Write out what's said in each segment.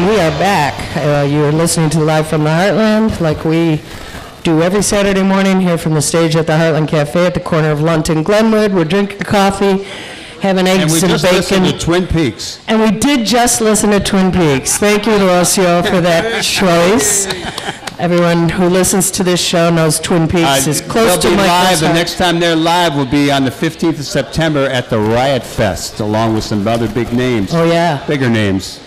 And we are back. You're listening to Live from the Heartland, like we do every Saturday morning here from the stage at the Heartland Cafe at the corner of Lunt and Glenwood. We're drinking coffee, having eggs and bacon. And we just listened to Twin Peaks. And we did just listen to Twin Peaks. Thank you, Rocio, for that choice. Everyone who listens to this show knows Twin Peaks is close to Michael's heart. The next time they're live will be on the 15th of September at the Riot Fest, along with some other big names. Oh, yeah. Bigger names.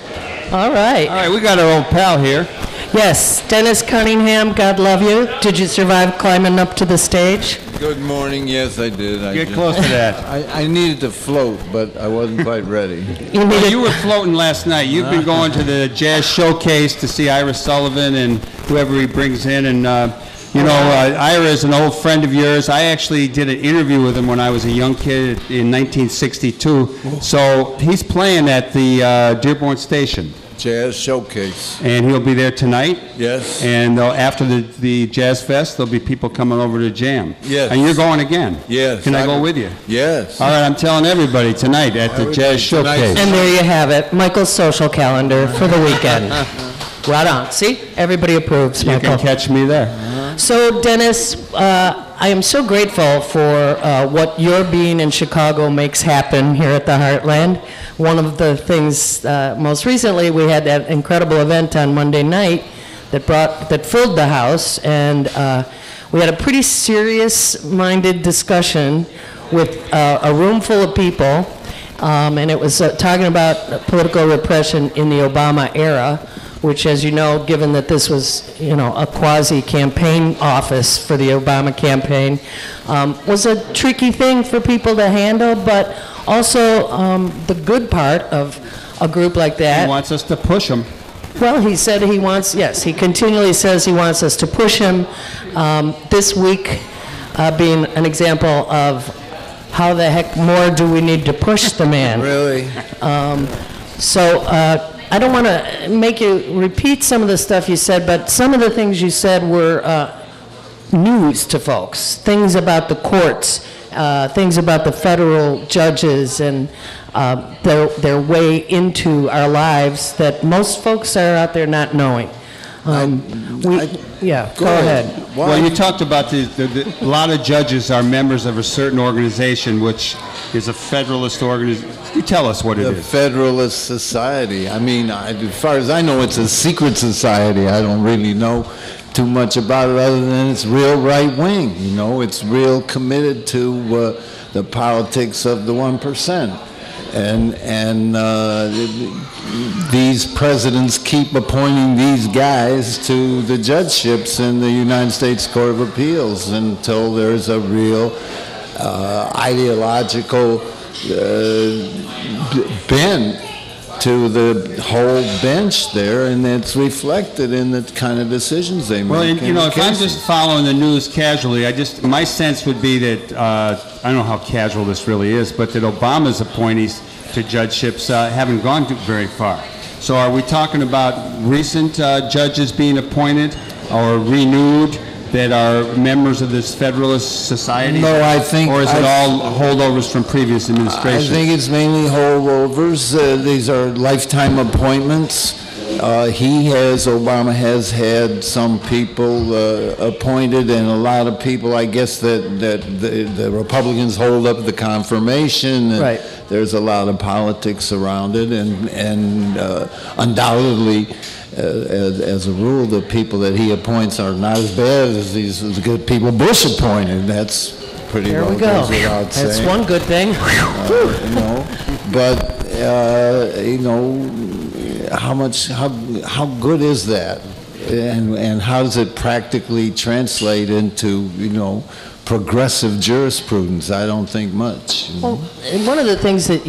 All right. All right, we got our old pal here. Yes, Dennis Cunningham, God love you. Did you survive climbing up to the stage? Good morning. Yes, I did. Get close to that. I needed to float, but I wasn't quite ready. You were floating last night. You've been going to the Jazz Showcase to see Ira Sullivan and whoever he brings in. And, Ira is an old friend of yours. I actually did an interview with him when I was a young kid in 1962. So he's playing at the Dearborn Station. Jazz Showcase. And he'll be there tonight? Yes. And after the Jazz Fest, there'll be people coming over to jam. Yes. And you're going again? Yes. Can I go with you? Yes. All right, I'm telling everybody tonight at the Jazz Showcase. And there you have it, Michael's social calendar for the weekend. Right on. See? Everybody approves, Michael. You can catch me there. So, Dennis, I am so grateful for what your being in Chicago makes happen here at the Heartland. One of the things, most recently, we had that incredible event on Monday night that filled the house, and we had a pretty serious-minded discussion with a room full of people, and it was talking about political repression in the Obama era, which, as you know, given that this was, a quasi-campaign office for the Obama campaign, was a tricky thing for people to handle, but also the good part of a group like that. He wants us to push him. Well, he said he continually says he wants us to push him. This week being an example of how the heck more do we need to push the man. Really? I don't want to make you repeat some of the stuff you said, but some of the things you said were news to folks. Things about the courts, things about the federal judges and their way into our lives that most folks are out there not knowing. Go ahead. Well, you talked about a lot of judges are members of a certain organization, which is a Federalist organization. You tell us what it is. The Federalist Society. I mean, as far as I know, it's a secret society. I don't really know too much about it other than it's real right-wing. It's real committed to the politics of the 1%. And these presidents keep appointing these guys to the judgeships in the United States Court of Appeals until there's a real ideological bent to the whole bench there, and it's reflected in the kind of decisions they make. Well, if I'm just following the news casually, my sense would be that, I don't know how casual this really is, but that Obama's appointees to judgeships haven't gone very far. So are we talking about recent judges being appointed or renewed that are members of this Federalist Society? No, I think... Or is it all holdovers from previous administrations? I think it's mainly holdovers. These are lifetime appointments. Obama has had some people appointed, and a lot of people, I guess, that the Republicans hold up the confirmation. And right. There's a lot of politics around it, and undoubtedly, as a rule, the people that he appoints are not as bad as these good people Bush appointed. That's pretty there well we go. goes without saying. That's one good thing. How good is that, and how does it practically translate into progressive jurisprudence? I don't think much. Well, and one of the things that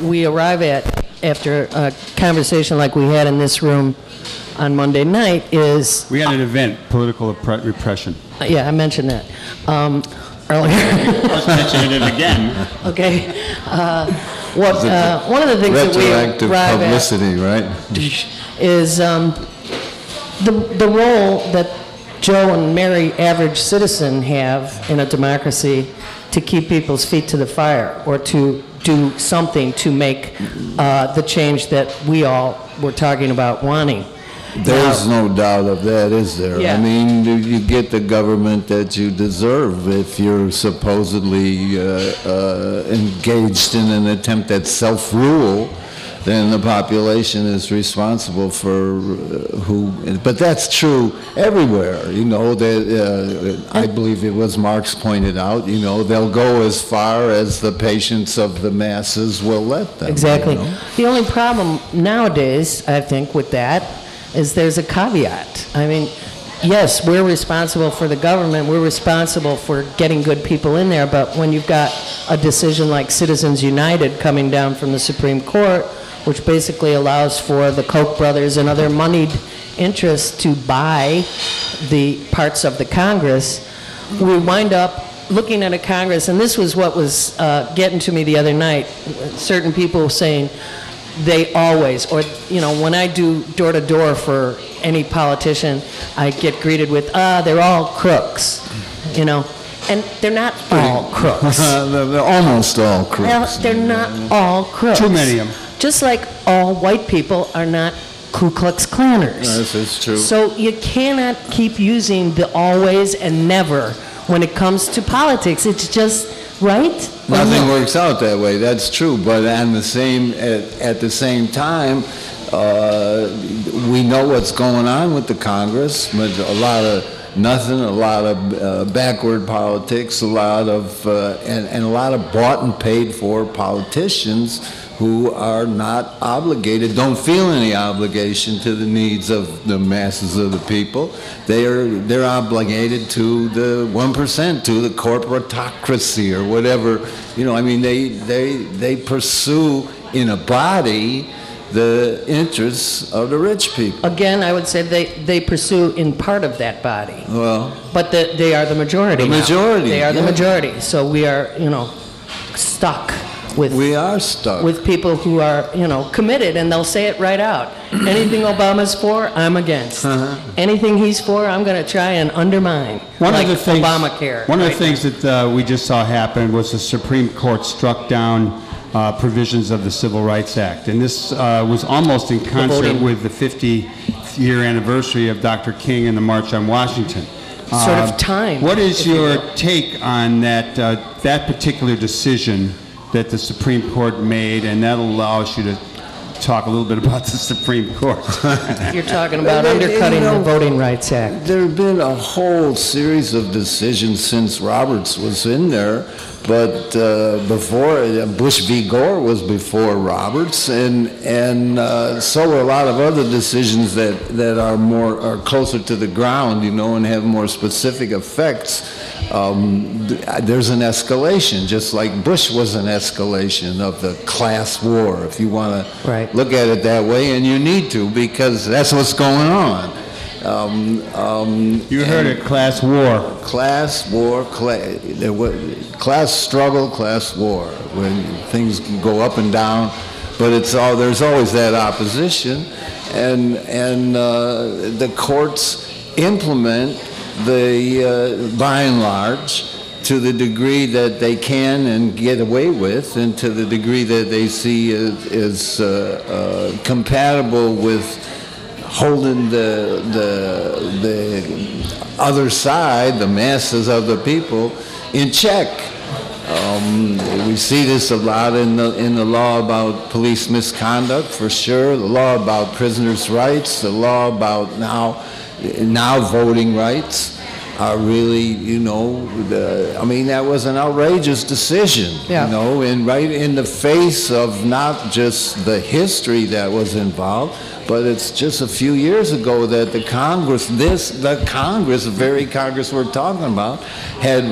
we arrive at after a conversation like we had in this room on Monday night is... We had an event, political repression. Yeah, I mentioned that earlier. I was mentioning it again. Okay. One of the things that we arrive publicity, right? is the role that Joe and Mary, average citizen, have in a democracy to keep people's feet to the fire or to do something to make the change that we all were talking about wanting. There's no doubt of that, is there? Yeah. I mean, you get the government that you deserve if you're supposedly engaged in an attempt at self-rule. Then the population is responsible for but that's true everywhere, you know, that I believe it was Marx pointed out, you know, they'll go as far as the patience of the masses will let them. Exactly. You know? The only problem nowadays, I think, with that is there's a caveat. I mean, yes, we're responsible for the government, we're responsible for getting good people in there, but when you've got a decision like Citizens United coming down from the Supreme Court, which basically allows for the Koch brothers and other moneyed interests to buy the parts of the Congress, we wind up looking at a Congress, and this was what was getting to me the other night, certain people saying they always, or, you know, when I do door-to-door for any politician, I get greeted with, they're all crooks, you know, and they're not all crooks. They're almost all crooks. Well, they're not all crooks. Too many of them. Just like all white people are not Ku Klux Klanners. This is true. So you cannot keep using the always and never when it comes to politics. It's just, right? Nothing works out that way. That's true. But at the same time, we know what's going on with the Congress. But a lot of nothing, a lot of backward politics, a lot of and a lot of bought and paid for politicians who are not obligated, don't feel any obligation to the needs of the masses of the people. They're obligated to the 1%, to the corporatocracy or whatever. You know, I mean, they pursue in a body the interests of the rich people. Again, I would say they pursue in part of that body. Well, but they are the majority. The now. majority. They are the yeah. majority. So we are, you know, stuck with. We are stuck with people who are, you know, committed, and they'll say it right out. Anything Obama's for, I'm against. Anything he's for, I'm going to try and undermine. One like of the things, Obamacare. One of the things that we just saw happen was the Supreme Court struck down provisions of the Civil Rights Act, and this was almost in concert with the 50th-year anniversary of Dr. King and the March on Washington. Sort of time. What is your take on that that particular decision that the Supreme Court made, and that allows you to talk a little bit about the Supreme Court? You're talking about undercutting the Voting Rights Act. There have been a whole series of decisions since Roberts was in there, but before Bush v. Gore was before Roberts, and so were a lot of other decisions that are closer to the ground, you know, and have more specific effects. There's an escalation, just like Bush was an escalation of the class war, if you want to look at it that way, and you need to, because that's what's going on. You heard it, class war. Class war, class struggle, class war, when things can go up and down, but there's always that opposition, and the courts implement by and large, to the degree that they can and get away with, and to the degree that they see is compatible with holding the other side, the masses of the people, in check. We see this a lot in the law about police misconduct, for sure, the law about prisoners' rights, the law about now voting rights are really, you know, I mean, that was an outrageous decision, you know, and right in the face of not just the history that was involved, but it's just a few years ago that the Congress, the very Congress we're talking about, had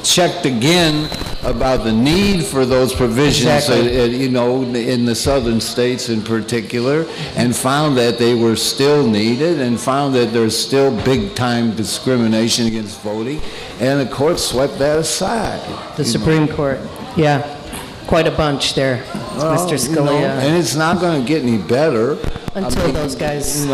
checked again about the need for those provisions, you know, in the southern states in particular, and found that they were still needed, and found that there's still big-time discrimination against voting, and the court swept that aside. The Supreme Court, quite a bunch there, Mr. Scalia. You know, and it's not going to get any better until those guys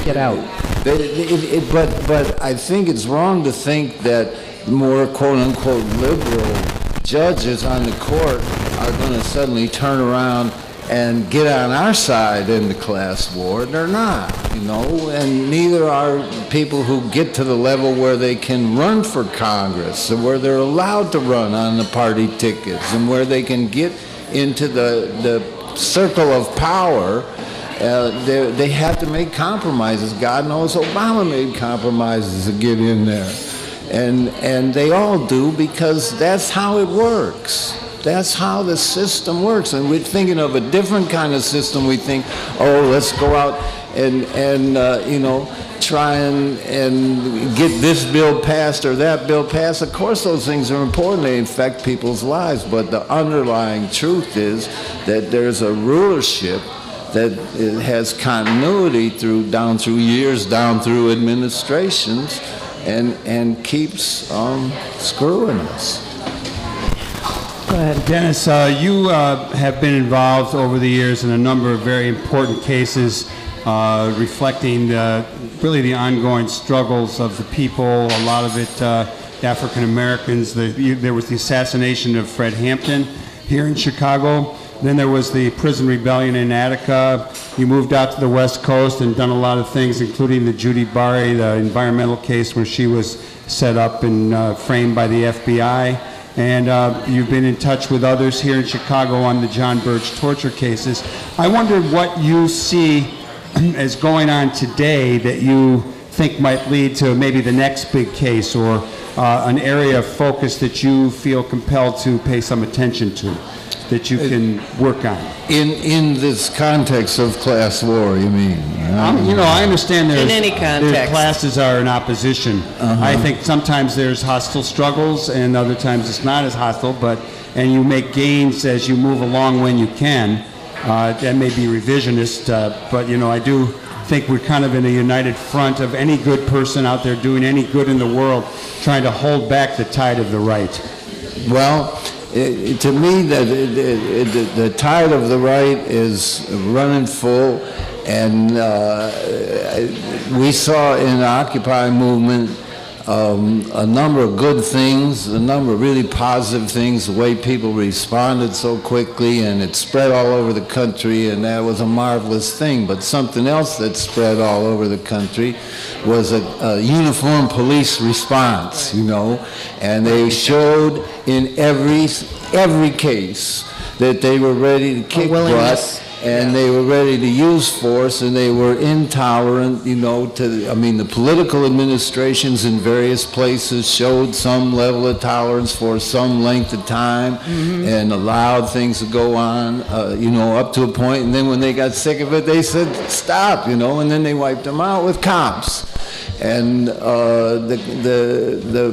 get out. But I think it's wrong to think that more quote-unquote liberal judges on the court are going to suddenly turn around and get on our side in the class war. They're not, you know, and neither are people who get to the level where they can run for Congress and where they're allowed to run on the party tickets and where they can get into the circle of power. They have to make compromises. God knows Obama made compromises to get in there. And they all do, because that's how it works. That's how the system works. And we're thinking of a different kind of system. We think, oh, let's go out and you know, try and get this bill passed or that bill passed. Of course, those things are important. They affect people's lives. But the underlying truth is that there's a rulership that it has continuity down through years, down through administrations, and keeps screwing us. Go ahead. Dennis, you have been involved over the years in a number of very important cases reflecting really the ongoing struggles of the people, a lot of it African Americans. There was the assassination of Fred Hampton here in Chicago. Then there was the prison rebellion in Attica. You moved out to the West Coast and done a lot of things, including the Judy Bari, the environmental case where she was set up and framed by the FBI. And you've been in touch with others here in Chicago on the John Birch torture cases. I wondered what you see as going on today that you think might lead to maybe the next big case, or an area of focus that you feel compelled to pay some attention to, that you can work on. In this context of class war, you mean? You know, I understand in any context, classes are in opposition. I think sometimes there's hostile struggles, and other times it's not as hostile. And you make gains as you move along when you can. That may be revisionist, but you know, I do think we're kind of in a united front of any good person out there doing any good in the world, trying to hold back the tide of the right. Well, to me, the tide of the right is running full, and we saw in the Occupy movement a number of good things, a number of really positive things, the way people responded so quickly, and it spread all over the country, and that was a marvelous thing. But something else that spread all over the country was a uniform police response, you know, and they showed in every case that they were ready to kick butt, and they were ready to use force, and they were intolerant, you know, the political administrations in various places showed some level of tolerance for some length of time, and allowed things to go on, you know, up to a point, and then when they got sick of it, they said, stop, you know, and then they wiped them out with cops. And the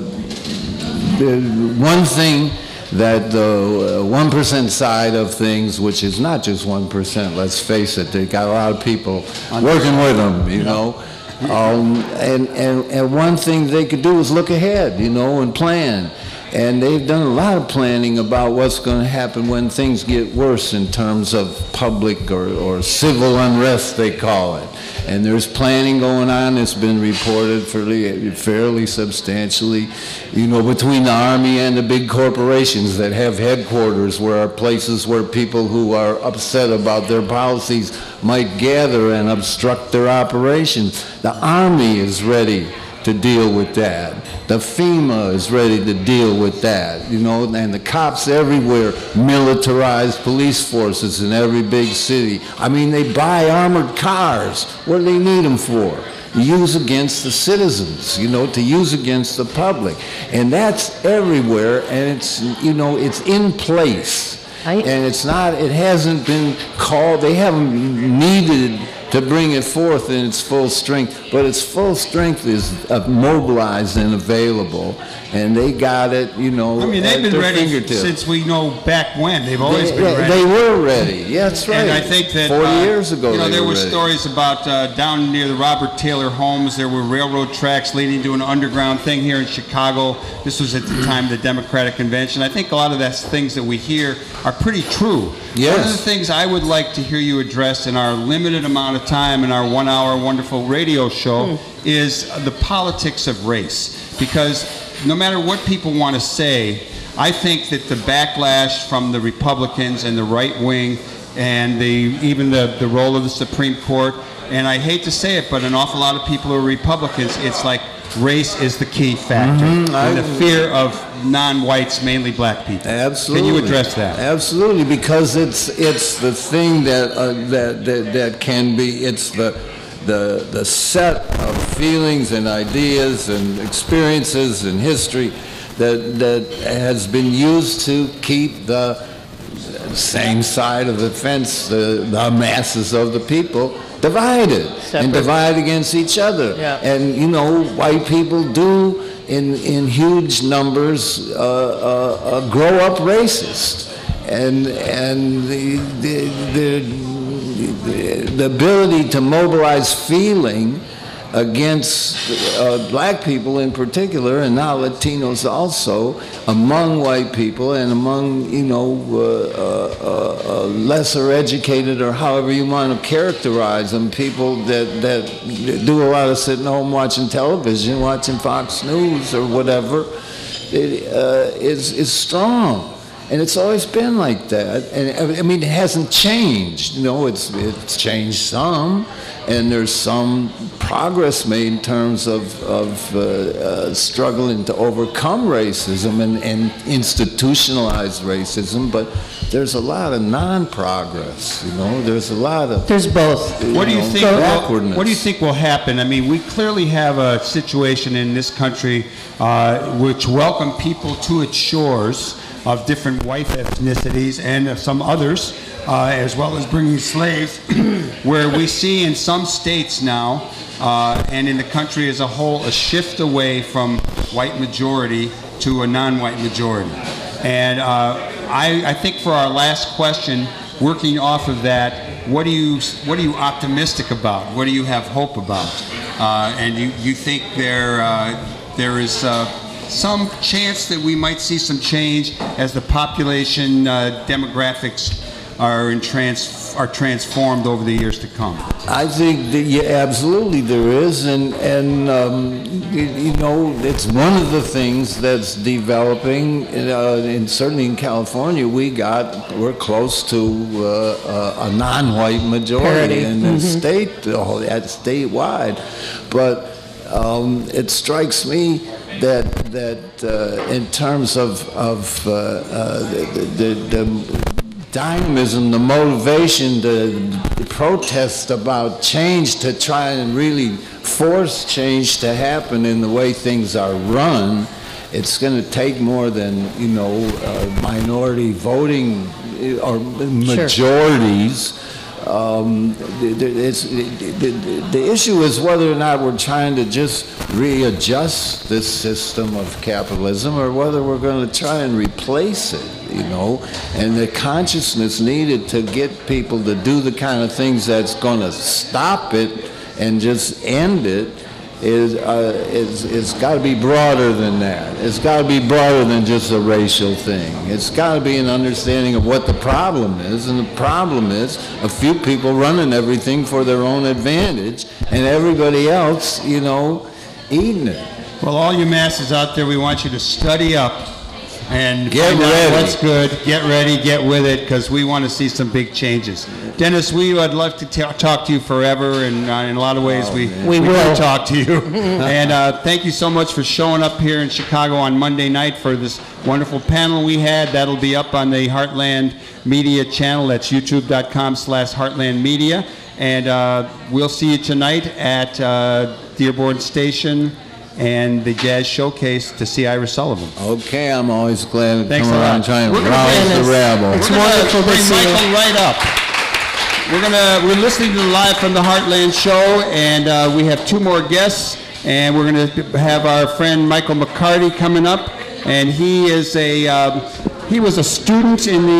one thing that the 1% side of things, which is not just 1%, let's face it, they got a lot of people working with them, you know. And one thing they could do is look ahead, you know, and plan. And they've done a lot of planning about what's going to happen when things get worse in terms of public or civil unrest, they call it. And there's planning going on. It's been reported fairly substantially, you know, between the Army and the big corporations that have headquarters, where are places where people who are upset about their policies might gather and obstruct their operations. The Army is ready to deal with that. The FEMA is ready to deal with that, you know, and the cops everywhere, militarized police forces in every big city. I mean, they buy armored cars. What do they need them for? To use against the citizens, you know, to use against the public. And that's everywhere, and it's, you know, it's in place. And it's not, it hasn't been called, they haven't needed to bring it forth in its full strength, but its full strength is mobilized and available, and they got it, you know. I mean, they've been ready since we know back when. They've always been ready. They were ready. Yeah, that's right. And I think that 40 years ago, you know, there were ready. stories about down near the Robert Taylor homes. There were railroad tracks leading to an underground thing here in Chicago. This was at the time of the Democratic Convention. I think a lot of those things that we hear are pretty true. Yes. One of the things I would like to hear you address in our limited amount of time in our 1 hour wonderful radio show is the politics of race. Because no matter what people want to say, I think that the backlash from the Republicans and the right wing and even the role of the Supreme Court, and I hate to say it, but an awful lot of people who are Republicans, it's like race is the key factor, and the fear of non-whites, mainly black people. Absolutely. Can you address that? Absolutely, because it's the thing that can be, it's the set of feelings and ideas and experiences and history that has been used to keep the same side of the fence, the masses of the people, divided and divide against each other. Yeah. And you know, white people do in huge numbers grow up racist, and the ability to mobilize feeling against black people in particular, and now Latinos also, among white people and among, you know, lesser educated, or however you want to characterize them, people that do a lot of sitting home watching television, watching Fox News or whatever, is strong. And it's always been like that. And I mean, it hasn't changed. You know, it's changed some, and there's some progress made in terms of struggling to overcome racism and institutionalized racism. But there's a lot of non-progress. You know, there's a lot of both. What do you think? Backwardness. What do you think will happen? I mean, we clearly have a situation in this country which welcome people to its shores of different white ethnicities and some others, as well as bringing slaves, where we see in some states now, and in the country as a whole, a shift away from white majority to a non-white majority. And I think for our last question, working off of that, what are you optimistic about? What do you have hope about? And you think there is some chance that we might see some change as the population demographics are transformed over the years to come? I think that, yeah, absolutely there is, and you know, it's one of the things that's developing. And certainly in California, we're close to a non-white majority in the state, statewide, but it strikes me that in terms of the dynamism, the motivation, the protest about change, to try and really force change to happen in the way things are run, it's going to take more than, you know, minority voting or majorities. The issue is whether or not we're trying to just readjust this system of capitalism, or whether we're going to try and replace it, you know. And the consciousness needed to get people to do the kind of things that's going to stop it and just end it is got to be broader than that. It's got to be broader than just a racial thing. It's got to be an understanding of what the problem is, and the problem is a few people running everything for their own advantage, and everybody else, you know, eating it. Well, all you masses out there, we want you to study up and get find ready. out what's good. Get ready, get with it, because we want to see some big changes. Dennis, we would love to talk to you forever, and in a lot of ways we will talk to you. And thank you so much for showing up here in Chicago on Monday night for this wonderful panel we had. That'll be up on the Heartland Media channel. That's youtube.com/Heartland Media. And we'll see you tonight at Dearborn Station and the Jazz Showcase to see Ira Sullivan. Okay, I'm always glad to Thanks come around trying to rouse the rabble. It's wonderful to see you. Michael right up. We're listening to Live from the Heartland show, and we have two more guests, and we're going to have our friend Michael McCarty coming up, and he was a student in the